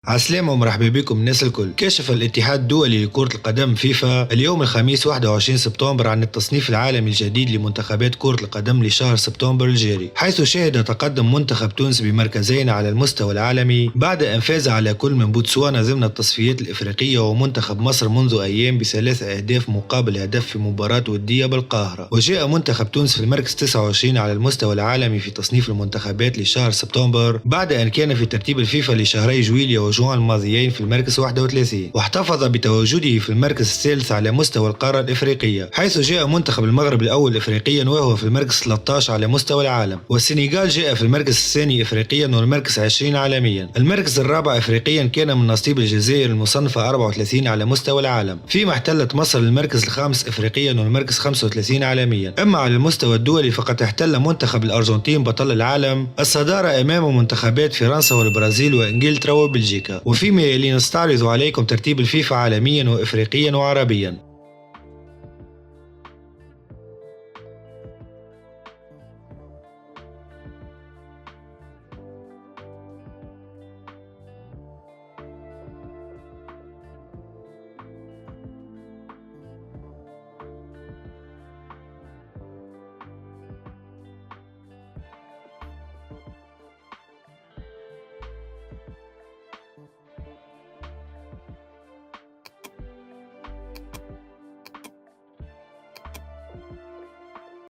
عسلامة ومرحبا بكم الناس الكل. كشف الاتحاد الدولي لكرة القدم فيفا اليوم الخميس 21 سبتمبر عن التصنيف العالمي الجديد لمنتخبات كرة القدم لشهر سبتمبر الجاري، حيث شهد تقدم منتخب تونس بمركزين على المستوى العالمي بعد أن فاز على كل من بوتسوانا ضمن التصفيات الإفريقية ومنتخب مصر منذ أيام ب3 أهداف مقابل هدف في مباراة ودية بالقاهرة. وجاء منتخب تونس في المركز 29 على المستوى العالمي في تصنيف المنتخبات لشهر سبتمبر بعد أن كان في ترتيب الفيفا لشهري جويليا وجوان الماضيين في المركز 31، واحتفظ بتواجده في المركز الثالث على مستوى القارة الإفريقية، حيث جاء منتخب المغرب الأول إفريقيا وهو في المركز 13 على مستوى العالم، والسنغال جاء في المركز الثاني إفريقيا والمركز 20 عالميا. المركز الرابع إفريقيا كان من نصيب الجزائر المصنفة 34 على مستوى العالم، فيما احتلت مصر المركز الخامس إفريقيا والمركز 35 عالميا. أما على المستوى الدولي فقد احتل منتخب الأرجنتين بطل العالم الصدارة أمام منتخبات فرنسا والبرازيل وإنجلترا وبلجيكا. وفيما يلي نستعرض عليكم ترتيب الفيفا عالميا وإفريقيا وعربيا.